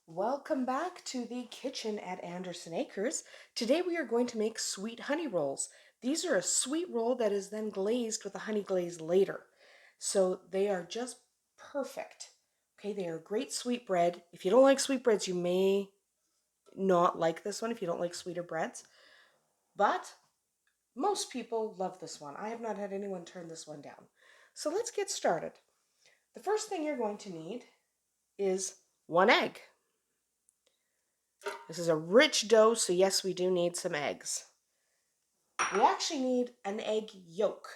Welcome back to the kitchen at Andersen Acres. Today we are going to make sweet honey rolls. These are a sweet roll that is then glazed with a honey glaze later. So they are just perfect. Okay, they are great sweet bread. If you don't like sweet breads, you may not like this one if you don't like sweeter breads. But most people love this one. I have not had anyone turn this one down. So let's get started. The first thing you're going to need is one egg. This is a rich dough, so yes, we do need some eggs. We actually need an egg yolk,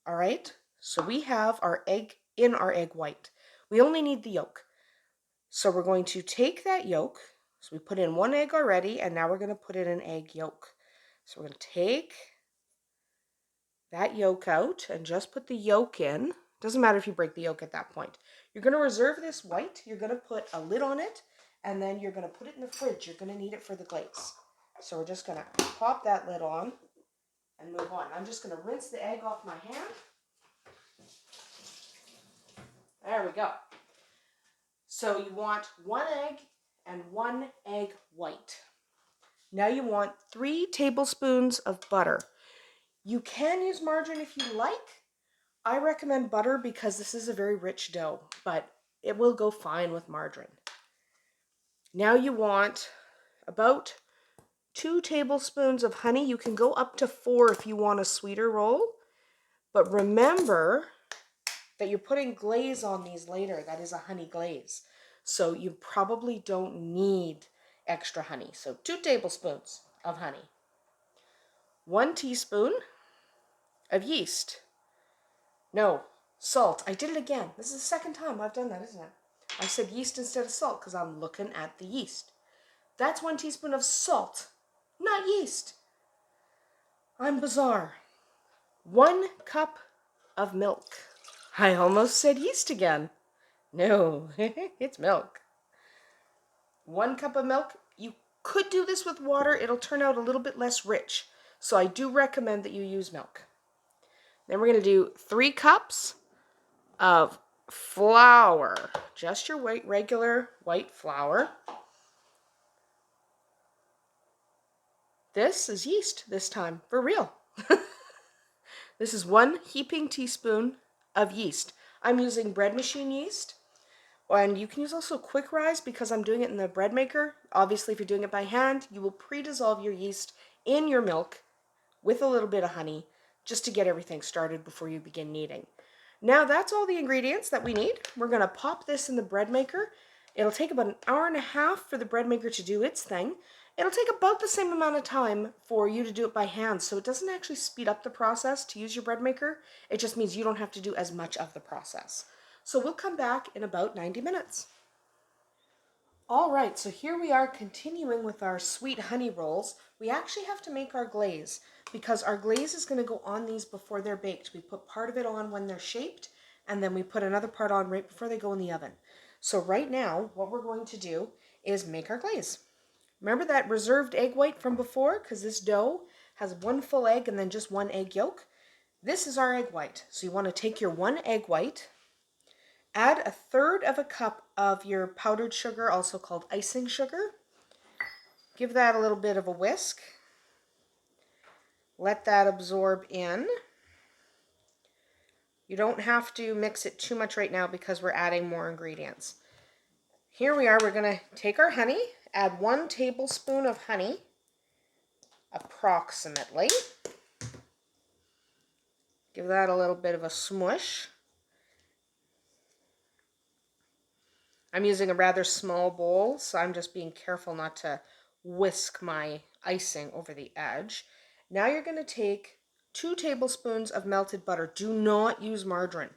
all right? So we have our egg in our egg white. We only need the yolk. So we're going to take that yolk. So we put in one egg already, and now we're going to put in an egg yolk. So we're going to take that yolk out and just put the yolk in. Doesn't matter if you break the yolk at that point. You're going to reserve this white. You're going to put a lid on it, and then you're going to put it in the fridge. You're going to need it for the glaze. So we're just going to pop that lid on and move on. I'm just going to rinse the egg off my hand. There we go. So you want one egg and one egg white. Now you want 3 tablespoons of butter. You can use margarine if you like. I recommend butter because this is a very rich dough, but it will go fine with margarine. Now you want about 2 tablespoons of honey. You can go up to 4 if you want a sweeter roll. But remember that you're putting glaze on these later. That is a honey glaze. So you probably don't need extra honey. So 2 tablespoons of honey. 1 teaspoon of yeast. No, salt. I did it again. This is the second time I've done that, isn't it? I said yeast instead of salt because I'm looking at the yeast. That's 1 teaspoon of salt, not yeast. I'm bizarre. 1 cup of milk. I almost said yeast again. No, it's milk. 1 cup of milk. You could do this with water. It'll turn out a little bit less rich. So I do recommend that you use milk. Then we're going to do 3 cups of flour. Just your regular white flour. This is yeast this time, for real. This is 1 heaping teaspoon of yeast. I'm using bread machine yeast. And you can use also quick rise because I'm doing it in the bread maker. Obviously, if you're doing it by hand, you will pre-dissolve your yeast in your milk with a little bit of honey just to get everything started before you begin kneading. Now that's all the ingredients that we need. We're going to pop this in the bread maker. It'll take about 1.5 hours for the bread maker to do its thing. It'll take about the same amount of time for you to do it by hand, so it doesn't actually speed up the process to use your bread maker. It just means you don't have to do as much of the process. So we'll come back in about 90 minutes. All right, so here we are continuing with our sweet honey rolls. We actually have to make our glaze because our glaze is going to go on these before they're baked. We put part of it on when they're shaped, and then we put another part on right before they go in the oven. So right now, what we're going to do is make our glaze. Remember that reserved egg white from before? Because this dough has 1 full egg and then just 1 egg yolk. This is our egg white. So you want to take your 1 egg white, add 1/3 of a cup of your powdered sugar, also called icing sugar. Give that a little bit of a whisk. Let that absorb in. You don't have to mix it too much right now because we're adding more ingredients. Here we are. We're going to take our honey, add 1 tablespoon of honey, approximately. Give that a little bit of a smush. I'm using a rather small bowl, so I'm just being careful not to whisk my icing over the edge. Now you're going to take 2 tablespoons of melted butter. Do not use margarine.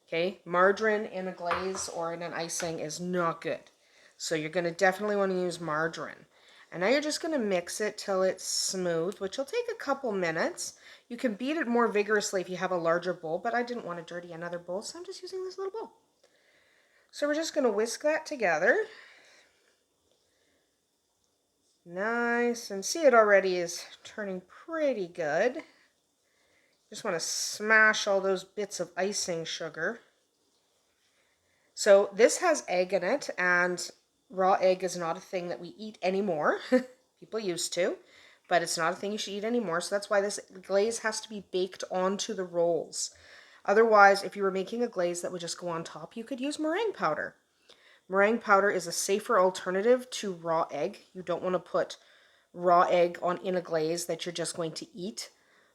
Okay, margarine in a glaze or in an icing is not good. So you're going to definitely want to use margarine. And now you're just going to mix it till it's smooth, which will take a couple minutes. You can beat it more vigorously if you have a larger bowl, but I didn't want to dirty another bowl, so I'm just using this little bowl. So we're just going to whisk that together. Nice, and see, it already is turning pretty good. Just want to smash all those bits of icing sugar. So this has egg in it, and raw egg is not a thing that we eat anymore. People used to, but it's not a thing you should eat anymore. So that's why this glaze has to be baked onto the rolls. Otherwise, if you were making a glaze that would just go on top, you could use meringue powder. Meringue powder is a safer alternative to raw egg. You don't want to put raw egg in a glaze that you're just going to eat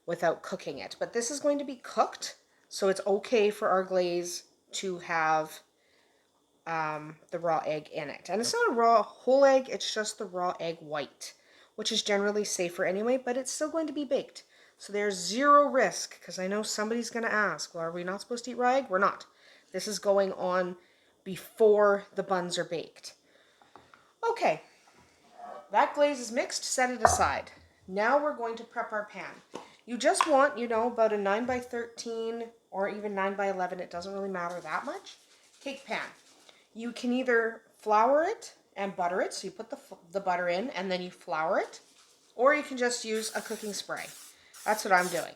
without cooking it. But this is going to be cooked, so it's okay for our glaze to have the raw egg in it. And it's not a raw whole egg, it's just the raw egg white, which is generally safer anyway, but it's still going to be baked. So there's zero risk, because I know somebody's going to ask, well, are we not supposed to eat raw egg? We're not. This is going on before the buns are baked. Okay, that glaze is mixed, set it aside. Now we're going to prep our pan. You just want, about a 9 by 13 or even 9 by 11, it doesn't really matter that much, cake pan. You can either flour it and butter it, so you put the butter in and then you flour it, or you can just use a cooking spray. That's what I'm doing.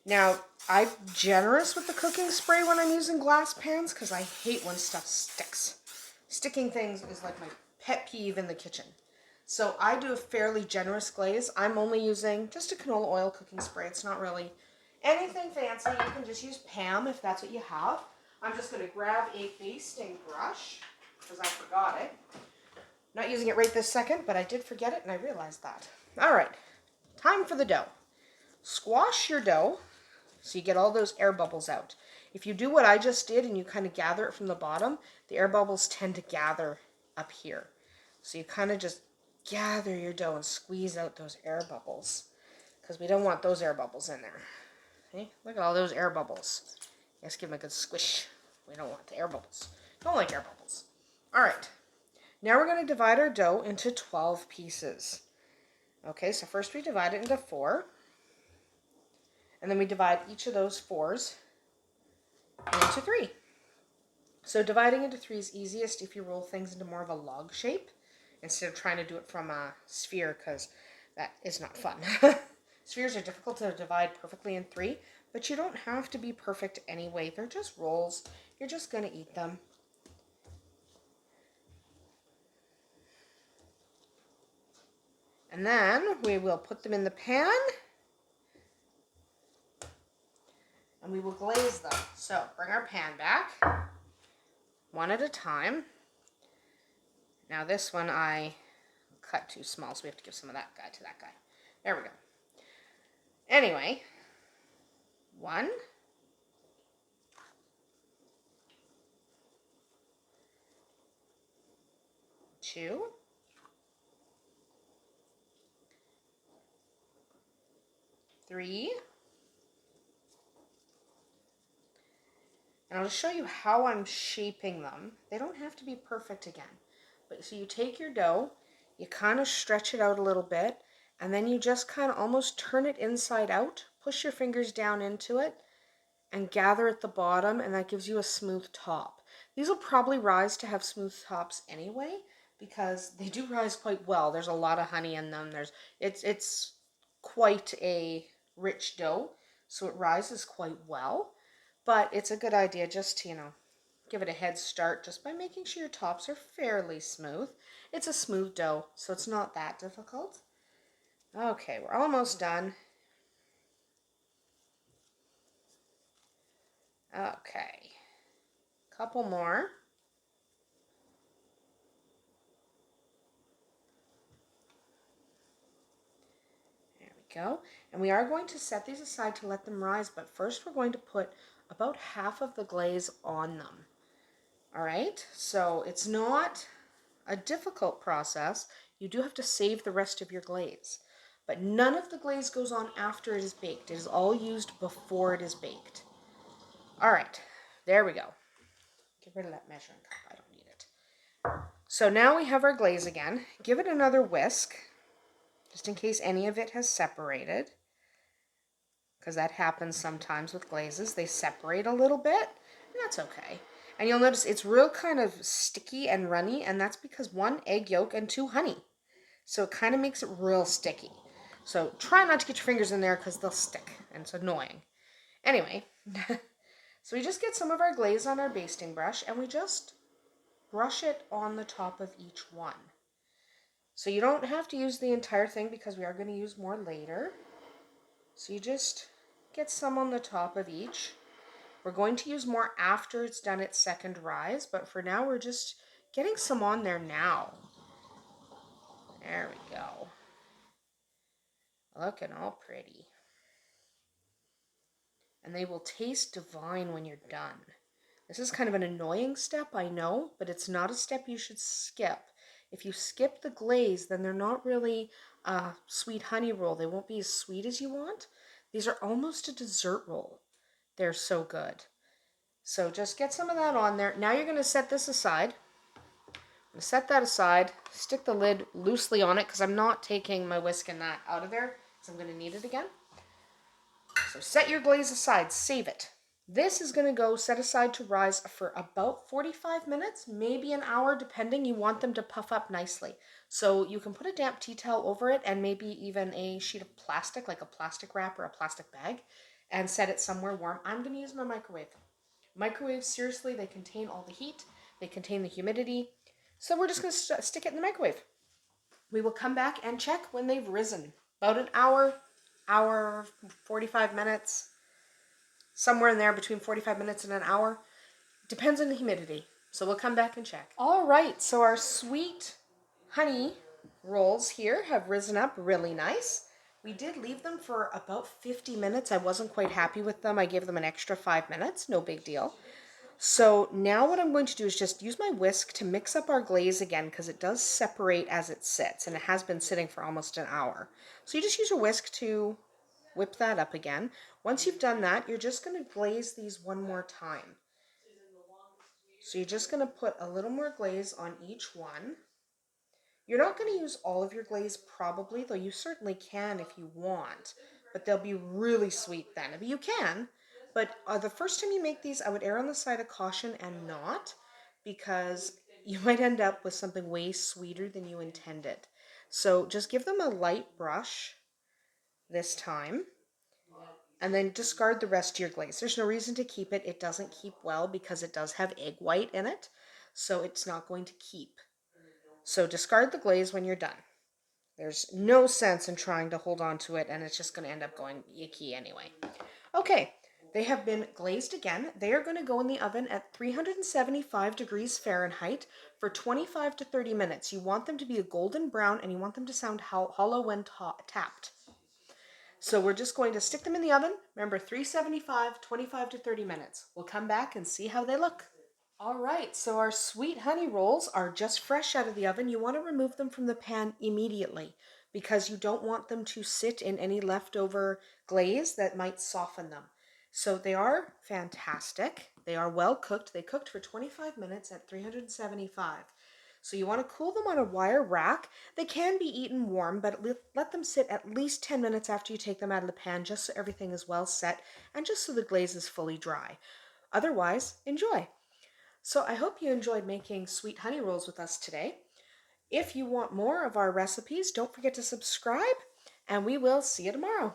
Now, I'm generous with the cooking spray when I'm using glass pans because I hate when stuff sticks. Sticking things is like my pet peeve in the kitchen. So I do a fairly generous glaze. I'm only using just a canola oil cooking spray. It's not really anything fancy. You can just use Pam if that's what you have. I'm just going to grab a basting brush because I forgot it. Not using it right this second, but I did forget it and I realized that. All right, time for the dough. Squash your dough so you get all those air bubbles out. If you do what I just did and you kind of gather it from the bottom, the air bubbles tend to gather up here. So you kind of just gather your dough and squeeze out those air bubbles because we don't want those air bubbles in there. Okay? Look at all those air bubbles. Let's give them a good squish. We don't want the air bubbles. Don't like air bubbles. All right. Now we're going to divide our dough into 12 pieces. Okay, so first we divide it into 4. And then we divide each of those 4s into 3. So dividing into 3 is easiest if you roll things into more of a log shape instead of trying to do it from a sphere, because that is not fun. Spheres are difficult to divide perfectly in 3, but you don't have to be perfect anyway. They're just rolls. You're just going to eat them. And then we will put them in the pan and we will glaze them. So bring our pan back, one at a time. Now this one I cut too small, so we have to give some of that guy to that guy. There we go. Anyway, 1, 2, 3, and I'll just show you how I'm shaping them. They don't have to be perfect again. But so you take your dough, you kind of stretch it out a little bit, and then you just kind of almost turn it inside out, push your fingers down into it, and gather at the bottom, and that gives you a smooth top. These will probably rise to have smooth tops anyway, because they do rise quite well. There's a lot of honey in them. It's quite a rich dough, so it rises quite well. But it's a good idea just to, give it a head start just by making sure your tops are fairly smooth. It's a smooth dough, so it's not that difficult. Okay, we're almost done. Okay, couple more. There we go. And we are going to set these aside to let them rise, but first we're going to put about half of the glaze on them. All right, so it's not a difficult process. You do have to save the rest of your glaze, but none of the glaze goes on after it is baked. It is all used before it is baked. All right, there we go. Get rid of that measuring cup. I don't need it. So now we have our glaze again. Give it another whisk, just in case any of it has separated, because that happens sometimes with glazes. They separate a little bit, and that's okay. And you'll notice it's real kind of sticky and runny, and that's because 1 egg yolk and 2 honey. So it kind of makes it real sticky. So try not to get your fingers in there because they'll stick, and it's annoying. Anyway, so we just get some of our glaze on our basting brush, and we just brush it on the top of each one. So you don't have to use the entire thing because we are going to use more later. So you just get some on the top of each. We're going to use more after it's done its second rise, but for now we're just getting some on there now. There we go. Looking all pretty. And they will taste divine when you're done. This is kind of an annoying step, I know, but it's not a step you should skip. If you skip the glaze, then they're not really a sweet honey roll. They won't be as sweet as you want. These are almost a dessert roll. They're so good. So just get some of that on there. Now you're going to set this aside. I'm going to set that aside, stick the lid loosely on it because I'm not taking my whisk and that out of there because I'm going to need it again. So set your glaze aside, save it. This is going to go set aside to rise for about 45 minutes, maybe an hour, depending. You want them to puff up nicely. So you can put a damp tea towel over it and maybe even a sheet of plastic, like a plastic wrap or a plastic bag, and set it somewhere warm. I'm going to use my microwave. Microwaves, seriously, they contain all the heat, they contain the humidity. So we're just going to stick it in the microwave. We will come back and check when they've risen. About an hour, 45 minutes, somewhere in there between 45 minutes and an hour. Depends on the humidity. So we'll come back and check. All right, so our sweet honey rolls here have risen up really nice. We did leave them for about 50 minutes. I wasn't quite happy with them. I gave them an extra 5 minutes, no big deal. So now what I'm going to do is just use my whisk to mix up our glaze again because it does separate as it sits and it has been sitting for almost an hour. So you just use your whisk to whip that up again. Once you've done that, you're just going to glaze these one more time. So you're just going to put a little more glaze on each one. You're not going to use all of your glaze probably, though you certainly can if you want, but they'll be really sweet then. I mean, you can, but the first time you make these, I would err on the side of caution and not, because you might end up with something way sweeter than you intended. So just give them a light brush this time, and then discard the rest of your glaze. There's no reason to keep it. It doesn't keep well because it does have egg white in it, so it's not going to keep. So discard the glaze when you're done. There's no sense in trying to hold on to it, and it's just going to end up going icky anyway. Okay, they have been glazed again. They are going to go in the oven at 375 degrees Fahrenheit for 25 to 30 minutes. You want them to be a golden brown, and you want them to sound hollow when tapped. So we're just going to stick them in the oven. Remember, 375, 25 to 30 minutes. We'll come back and see how they look. All right, so our sweet honey rolls are just fresh out of the oven. You want to remove them from the pan immediately because you don't want them to sit in any leftover glaze that might soften them. So they are fantastic. They are well cooked. They cooked for 25 minutes at 375. So you want to cool them on a wire rack. They can be eaten warm, but let them sit at least 10 minutes after you take them out of the pan just so everything is well set and just so the glaze is fully dry. Otherwise, enjoy. So I hope you enjoyed making sweet honey rolls with us today. If you want more of our recipes, don't forget to subscribe, and we will see you tomorrow.